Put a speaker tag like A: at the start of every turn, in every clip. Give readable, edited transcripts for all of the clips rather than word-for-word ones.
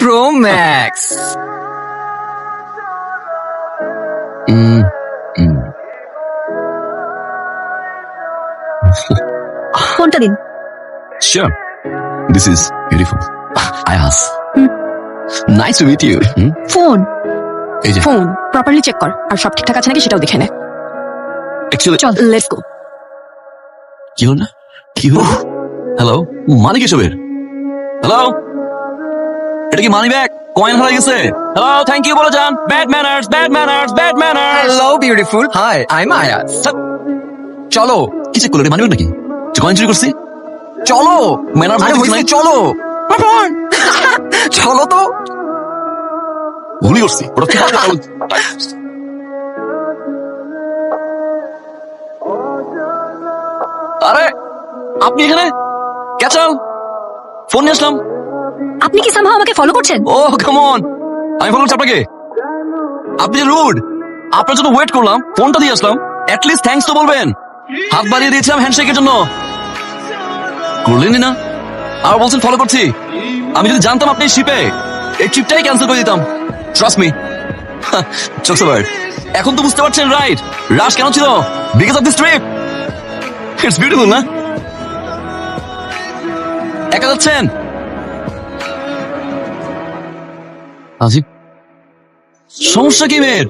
A: Pro Max.
B: ফোনটা দিন।
C: Sure. This is beautiful. Ayaz. Nice to meet you.
B: Phone
C: এই যে
B: ফোন প্রপারলি চেক কর আর সব ঠিকঠাক আছে নাকি সেটাও দেখে নে।
C: অ্যাকচুয়ালি
B: চল লেটস গো।
C: কি হলো না? কি হলো? হ্যালো, মানে কি সবের? হ্যালো, এটা কি মানি ব্যাগ? কয়েন হারিয়ে গেছে? হ্যালো, থ্যাংক ইউ বলে যান। Bad manners, bad manners, bad manners.
A: Hello, beautiful. Hi, I'm Ayaz. চলো
C: কি চেক করলো? মানি ব্যাগ নাকি? কয়েন চুরি করছি?
A: চলো
C: Manners
A: আরে
C: বলতে
A: হইছে,
C: নাই?
A: চলো চলো তো।
C: ভুলই করছি। ওটা কি? আরে আপনি এখানে? ক্যাচাল ফোন নিয়ে আসলাম।
B: আপনি কি সামহাও আমাকে ফলো করছেন?
C: ও কাম অন, আমি ফলো করছি আপনাকে। আপনি যে রুড, আপনার জন্য ওয়েট করলাম, ফোনটা দিয়ে আসলাম, এট লিস্ট থ্যাঙ্কস তো বলবেন। হাত বাড়িয়ে দিয়েছিলাম হ্যান্ডশেকের জন্য, করলেনই না। আর বলছেন ফলো করছি। আমি যদি জানতাম আপনি শিপে, এই ট্রিপটাই ক্যান্সেল করে দিতাম। Trust me. চোখস ওভার। এখন তো বুঝতে পারছেন রাইট, রাশ কেন ছিল? Because of this trip. It's beautiful না? একা যাচ্ছেন? আজি সমস্যা কি মেয়ের?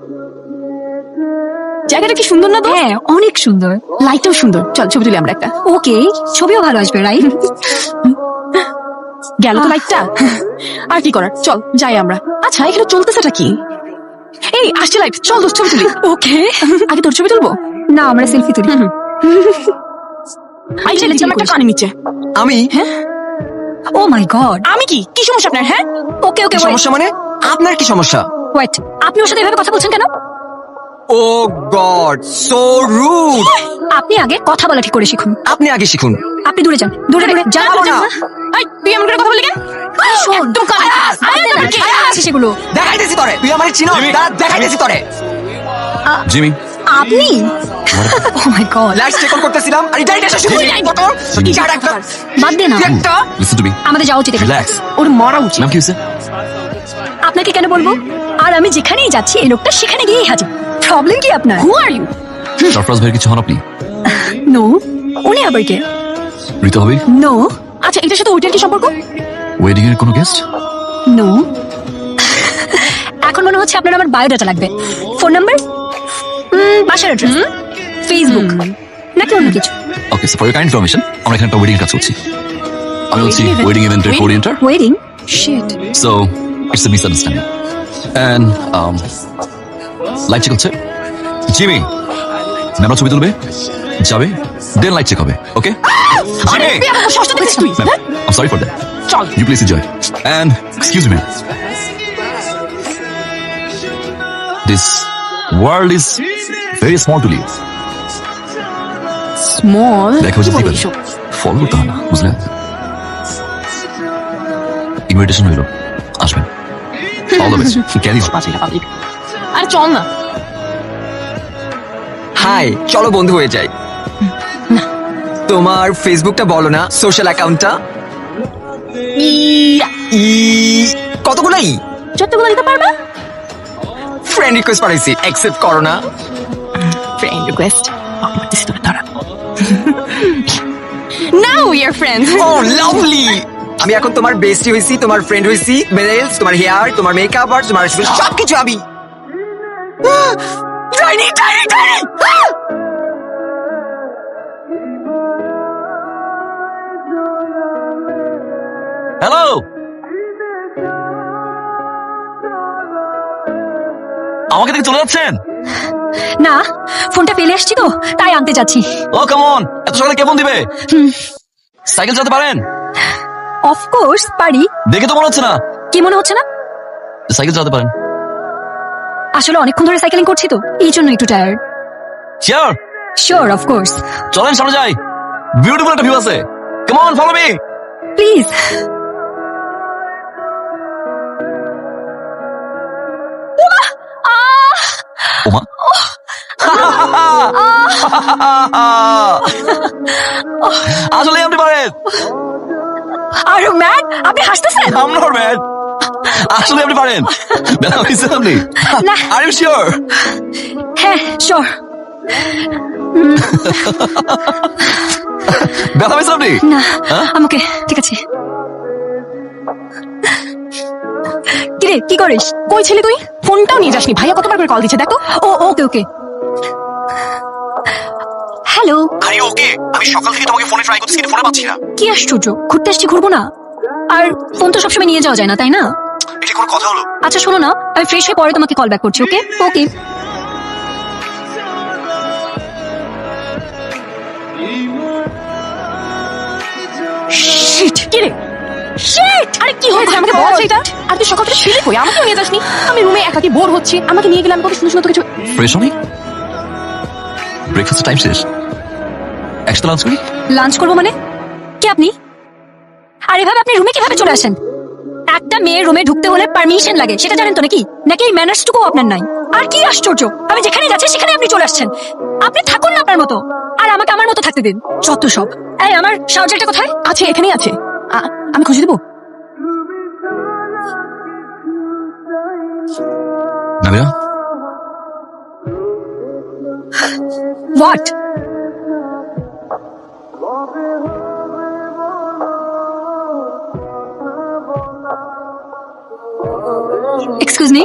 B: জায়গাটা কি সুন্দর না? তো হ্যাঁ অনেক সুন্দর, লাইটটাও সুন্দর। চল ছবি তুলি আমরা একটা। ওকে, ছবিও ভালো আসবে রাইট? গেল তো লাইটটা। আর কি করার, চল যাই আমরা। আচ্ছা এখানে চলতেছেটা কি? এই আসছে লাইট, চল দোস্ত ছবি তুলি। ওকে, আগে তোর ছবি তুলবো না, আমরা সেলফি তুলি। আই ছেলেছিলাম একটা কানে নিচে।
A: আমি
B: ও মাই গড, আমি কি কি সমস্যা আপনার? হ্যাঁ ওকে ওকে,
A: সমস্যা মানে? আপনার কি সমস্যা?
B: ওয়েট, আপনি ওর সাথে এভাবে কথা বলছেন কেন?
A: ও গড, সো রুড।
B: আপনি আগে কথা বলা ঠিক করে শিখুন।
A: আপনি আগে শিখুন।
B: আপনি দূরে যান, দূরে দূরে যান।
A: যাবো না।
B: এই তুই এমন করে কথা বললি কেন? শোন একদম কানে আছে সেগুলো।
A: দেখাইতেছি তোরে, তুই আমার চিনো?
C: জিমি।
A: দাঁড়া, দেখাইতেছি তোরে।
C: জিমি,
B: আপনি ও মাই গড,
A: লাইট চেক করতেছিলাম আর এটা এটা শুরু
B: জিমি।
A: মোটর কি চার একটা
B: বাদ দে না,
A: তুই একটা
C: লিসেন টু মি।
B: আমাদের যাওয়া উচিত।
C: রিল্যাক্স।
B: ওর মরা উচিত।
C: নাম কি হয়েছে?
B: আপনাকে কেন বলবো? আর আমি যেখানেই যাচ্ছি এই লোকটা সেখানে গিয়েই হাজির। প্রবলেম কি আপনার? হু আর ইউ?
C: সরফরাজ ভাইয়ের কিছু হন আপনি?
B: নো, উনি আবার কে?
C: ঋতু হবে?
B: নো। আচ্ছা এটার সাথে ওইটার কি সম্পর্ক?
C: ওয়েডিং এর কোনো গেস্ট?
B: নো। এখন মনে হচ্ছে আপনার আমার বায়োডাটা লাগবে। ফোন নাম্বার, বাসার অ্যাড্রেস, ফেসবুক নাকি অন্য কিছু?
C: Okay, so for your kind information, আমরা এখানে একটা ওয়েডিং এর কাজ করছি। আমি হচ্ছি ওয়েডিং ইভেন্টের coordinator.
B: Wedding? Shit.
C: So it's a misunderstanding and light check হচ্ছে। জিমি, ম্যাম ছবি তুলবে, যাবে, দেন লাইট চেক হবে। ওকে জিমি,
B: তুই আমার ষষ্ঠ দেখছিস তুই?
C: Ma'am I am sorry for that.
B: চল।
C: You please enjoy. And excuse me, ma'am. This world is very small to live.
B: Small?
C: দেখা হচ্ছে দিবেন। ফলো করতে হয় না, বুঝলেন? ইনভিটেশন হইল, আসবেন। All the best. Carry on.
B: আর চল না।
A: হাই, চলো বন্ধু হয়ে যাই। তোমার ফেসবুকটা বলো না, সোশ্যাল অ্যাকাউন্টটা। কতগুলাই
B: যতগুলো দিতে পারবা।
A: ফ্রেন্ড রিকোয়েস্ট পাঠাইছি, অ্যাকসেপ্ট করো না।
B: Friend request now we are friends.
A: Oh lovely. আমি এখন তোমার বেস্টি হইছি, তোমার ফ্রেন্ড হইছি, মেলস, তোমার হেয়ার, তোমার মেকআপ আর তোমার সবকিছু আমি। Tiny tiny tiny.
C: হ্যালো, আমাকে দেখে চলে যাচ্ছেন?
B: না, ফোনটা ফেলে আসছি তো তাই আনতে যাচ্ছি।
C: ও কাম অন, এত সকালে কে ফোন দিবে? সাইকেল চালাতে পারেন?
B: অফ কোর্স পারি।
C: দেখে তো মনে হচ্ছে না।
B: কি মনে হচ্ছে না?
C: সাইকেল চালাতে পারেন?
B: আসলে অনেকক্ষণ ধরে সাইকেলিং করছি তো এই জন্য একটু tired.
C: Sure?
B: Sure, of course.
C: চলেন সামনে যাই, বিউটিফুল একটা ভিউ আছে। Come on, follow me
B: please.
C: ওমা। আসলে আপনি পারেন।
B: আর ম্যাড, আপনি হাসতেছেন?
C: I'm not mad. আসলে আপনি পারেন। ব্যথা পেয়েছেন আপনি?
B: না।
C: Are you sure?
B: হ্যাঁ শিওর।
C: ব্যথা পেয়েছেন আপনি?
B: না
C: হ্যাঁ?
B: আমাকে ঠিক আছে। কিরে কি করিস? কই ছিলি তুই? ফোনটাও নিয়ে যাসনি। ভাইয়া কতবার করে কল দিচ্ছে দেখো। Oh okay okay. Hello.
C: Are you okay? আমি সকাল থেকে তোমাকে ফোনে ট্রাই করতেছি কিন্তু ফোনে পাচ্ছি না।
B: কি আশ্চর্য, ঘুরতে আসছি ঘুরবো না? আর ফোন তো সবসময় নিয়ে যাওয়া যায় না তাই না?
C: এটা কোনো কথা হলো?
B: আচ্ছা শোনো না, আমি ফ্রেশ হয়ে পরে তোমাকে কল ব্যাক করছি। ওকে ওকে। শিট কি রে? শিট! আরে কি হয়েছে আমাকে বল সেটা। আর তুই সকাল থেকে ছিলি কই? আমাকেও নিয়ে যাসনি। আমি রুমে একাকি বোর হচ্ছি, আমাকে নিয়ে গেলাম কত সুন্দর সুন্দর তো কিছু।
C: ফ্রেশ হনি? ব্রেকফাস্ট টাইম শেষ, একসাথে লাঞ্চ করি।
B: লাঞ্চ করবো মানে? কে আপনি? আর এভাবে আপনি রুমে কিভাবে চলে আসেন? একটা মেয়ের রুমে ঢুকতে হলে পারমিশন লাগে, সেটা জানেন তো নাকি? নাকি এই ম্যানার্সটুকু আপনার নাই? আর কি আশ্চর্য, আমি যেখানে যাচ্ছি সেখানে আপনি চলে আসছেন। আপনি থাকুন না আপনার মতো, আর আমাকে আমার মতো থাকতে দিন। যত সব। এই আমার সার্জারটা কোথায়? আছে, এখানেই আছে। আমি খুঁজে দেবো।
C: নামিয়া,
B: হোয়াট? এক্সকিউজ মি,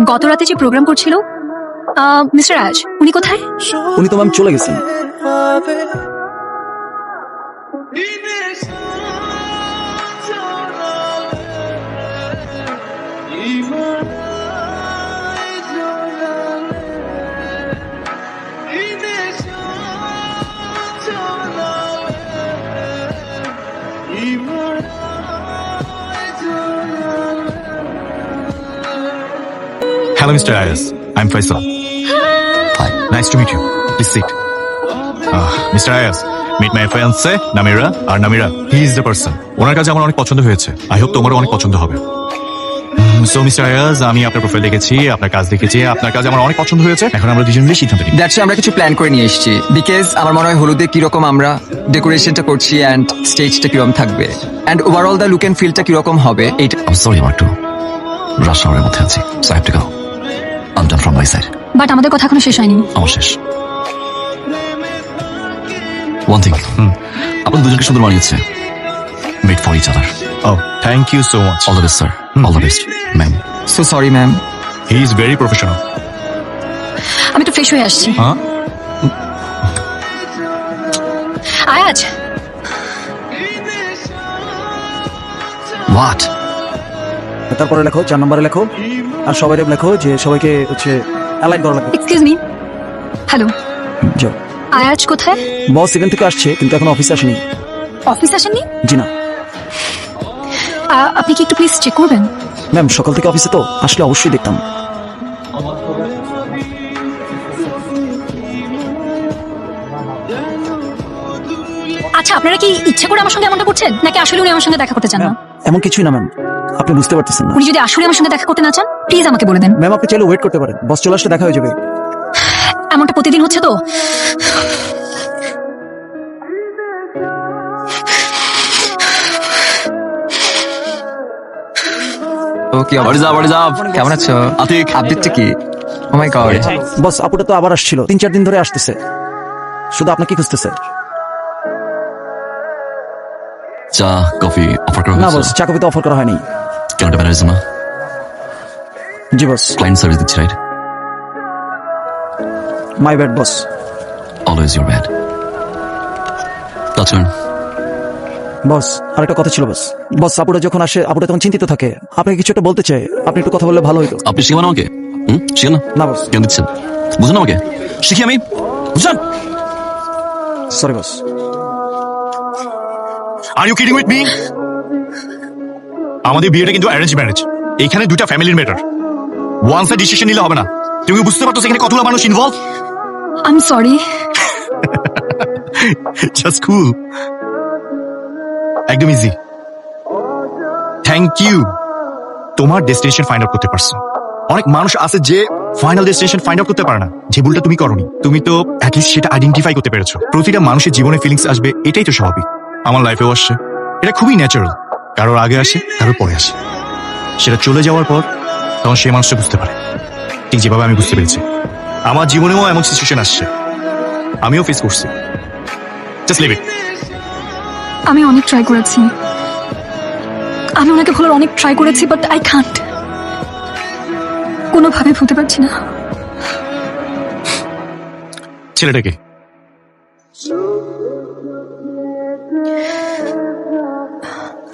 B: গত রাতে যে প্রোগ্রাম করছিল মিস্টার রাজ, উনি কোথায়?
D: উনি তো ম্যাম চলে গেছেন।
E: Hello, Mr. Ayaz. I'm Faisal.
C: Hi.
E: Nice to meet you. Please sit. Mr. Ayaz, meet my fiancé, Namira. R Namira, he is the person. ওনার কাছে আমার অনেক পছন্দ হয়েছে। I hope তোমারও অনেক পছন্দ হবে। So, Mr. Ayaz, আমি আপনার প্রোফাইল দেখেছি, আপনার কাজ দেখেছি, আপনার কাজ আমার অনেক পছন্দ হয়েছে। এখন আমরা দুজন মিলে সিদ্ধান্ত নিই।
A: দ্যাটস আমরা কিছু প্ল্যান করে নিয়ে এসেছি, বিকজ আমার মনে হয় হলুদে কিরকম আমরা ডেকোরেশনটা করছি অ্যান্ড স্টেজটা কিরকম থাকবে and overall the look and ফিলটা কিরকম হবে এইটা।
C: I'm sorry, আমার একটু রাশ আওয়ারের মধ্যে আছি, so I have to go. I'm done from my side.
B: But আমাদের কথা এখনো শেষ হয়নি।
C: আমার শেষ। One thing, আপনাদের দুজনকে সুন্দর মানিয়েছে। Made for each other.
E: Oh, thank you so much.
C: All the best, sir. All the best, ma'am.
A: So sorry ma'am.
E: He is very professional.
B: আমি তো ফ্রেশ হয়ে আসছি।
E: Huh?
B: আয়াজ,
C: What?
D: তারপরে লেখো 4 নম্বরে লেখো, আর সবাই লেখো যে সবাইকে হচ্ছে অ্যালাইন করা লাগবে।
B: এক্সকিউজ মি, হ্যালো,
D: যাও।
B: আয়াজ কোথায়?
D: বস এখান থেকে আসছে কিন্তু এখন অফিসে আসেনি।
B: অফিস আসেননি?
D: জি না
B: আপনি কি একটু প্লিজ চেক করবেন?
D: ম্যাম, সকাল থেকে অফিসে তো আসলে অবশ্যই দেখতাম।
B: আচ্ছা, আপনারা কি ইচ্ছা করে আমার সঙ্গে এমনটা করছেন, নাকি আসলে উনি আমার সঙ্গে দেখা করতে চান না?
D: ম্যাম, এমন কিছুই না ম্যাম, আপনি বুঝতে পারতেছেন না।
B: উনি যদি আসলে আমার সঙ্গে দেখা করতে না চান, প্লিজ আমাকে বলে দেন।
D: ম্যাম, আপনি চাইলে ওয়েট করতে পারেন, বস চলে আসলে দেখা হয়ে যাবে।
B: এমনটা প্রতিদিন হচ্ছে তো।
A: ওকে,
C: What is up? What is up?
A: কেমন আছো?
C: আতিক।
A: আপডেটটা কি? ও মাই গড।
D: বস, আপুটা তো আবার আসছিল, 3-4 দিন ধরে আসতেছে, শুধু আপনাকে খুঁজতেছে।
C: চা, কফি অফার করা
D: না
C: হয়েছে?
D: বস, চা কফি তো অফার করা হয়নি।
C: কেন এটা ম্যানেজ না?
D: জি বস,
C: ক্লায়েন্ট সার্ভিস দিচ্ছি, right?
D: My bad boss.
C: Always your bad. That's all.
D: বস, আরেকটা কথা ছিল বস। বস, আপুটা যখন আসে, আপুটা তখন চিন্তিত থাকে, আপনাকে কিছু একটা বলতে চাই, আপনি একটু কথা বললে ভালো হতো।
C: আপনি শিখাবেন আমাকে? শিখেন না?
D: না বস,
C: কেন দিচ্ছেন? বুঝুন আমাকে, শিখি আমি, বুঝছেন?
D: Sorry boss.
E: Are you kidding with me? আমাদের বিয়েটা কিন্তু অ্যারেঞ্জ ম্যারেজ। এখানে দুইটা ফ্যামিলির ম্যাটার। ওয়ান সাইড ডিসিশন নিলে হবে না। তুমি বুঝতে পারছো এখানে কতগুলো মানুষ involve?
B: I am sorry.
E: Just cool, একদম ইজি। থ্যাংক ইউ, তোমার ডেস্টিনেশন ফাইন্ড আউট করতে পারছো। অনেক মানুষ আছে যে ফাইনাল ডেস্টিনেশন ফাইন্ড আউট করতে পারে না। যে ভুলটা তুমি করনি, তুমি তো অ্যাটলিস্ট সেটা আইডেন্টিফাই করতে পেরেছো। প্রতিটা মানুষের জীবনে ফিলিংস আসবে, এটাই তো স্বাভাবিক। আমার লাইফেও আসছে, এটা খুবই ন্যাচারাল। কারোর আগে আসে, কারোর পরে আসে। সেটা চলে যাওয়ার পর তখন সেই মানুষটা বুঝতে পারে, ঠিক যেভাবে আমি বুঝতে পেরেছি। আমার জীবনেও এমন সিচুয়েশন আসছে, আমিও ফেস করছি। Just leave it.
B: আমি অনেক ট্রাই করেছি, আমি ওনাকে ভুলার অনেক ট্রাই করেছি, বাট আই কান্ট। কোনোভাবে ভুলতে পারছি না।
E: ছেলেটাকে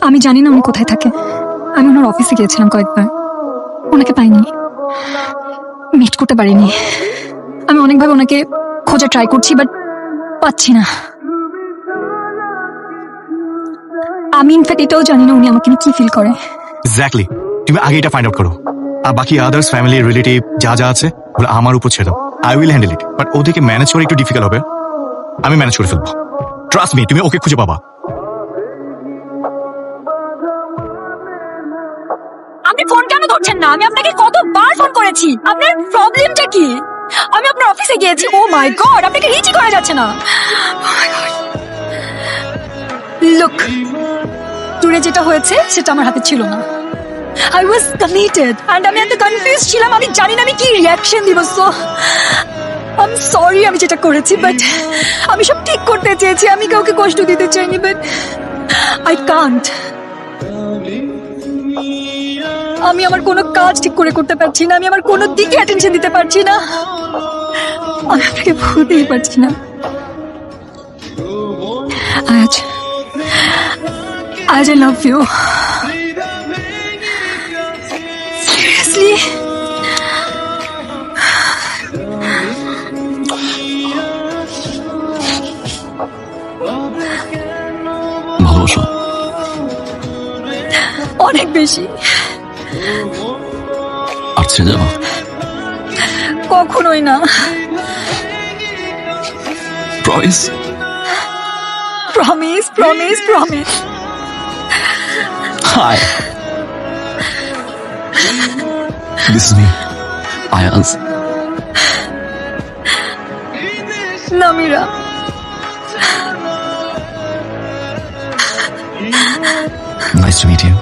B: আমি জানি না উনি কোথায় থাকে। আমি ওনার অফিসে গিয়েছিলাম কয়েকবার, ওনাকে পাইনি, মিট করতে পারিনি। আমি অনেকভাবে ওনাকে খোঁজা ট্রাই করছি, বাট পাচ্ছি না। আমি ইনফ্যাক্ট এটাও জানি না উনি আমাকে নিয়ে কি ফিল করে।
E: এক্স্যাক্টলি, তুমি আগে এটা ফাইন্ড আউট করো। আর বাকি আদার্স ফ্যামিলি রিলেটিভ যা যা আছে ওগুলো আমার উপর ছেড়ে দাও। I will handle it, but ওদেরকে ম্যানেজ করে একটু ডিফিকাল্ট হবে। আমি ম্যানেজ করে ফেলবো, ট্রাস্ট মি, তুমি ওকে খুঁজে পাবা।
B: আপনি ফোন কেন ধরছেন না? আমি আপনাকে কতবার ফোন করেছি, আপনার প্রবলেমটা কি? আমি আপনার অফিসে গিয়েছি, ও মাই গড, আপনাকে রিচই করা যাচ্ছে না। লুক, দূরে যেটা হয়েছে সেটা আমার হাতে ছিল না। I was committed and আমি এত কনফিউজ ছিলাম, আমি জানি না আমি কি রিয়াকশন দিব। সো I'm sorry আমি যেটা করেছি, বাট আমি সব ঠিক করতে চেয়েছি, আমি কাউকে কষ্ট দিতে চাইনি, বাট I can't। আমি আমার কোনো কাজ ঠিক করে করতে পারছি না, আমি আমার কোনো দিকে অ্যাটেনশন দিতে পারছি না, আমি আপনাকে ভুলতেই পারছি না। আজ I love you. Seriously?
C: ভালোবাসো?
B: অনেক বেশি।
C: আর ছেড়ে যাবো?
B: কখনোই না।
C: Promise?
B: Promise, promise, promise.
C: Hi, this is me, Ayaz.
B: Namira.
C: Nice to meet you.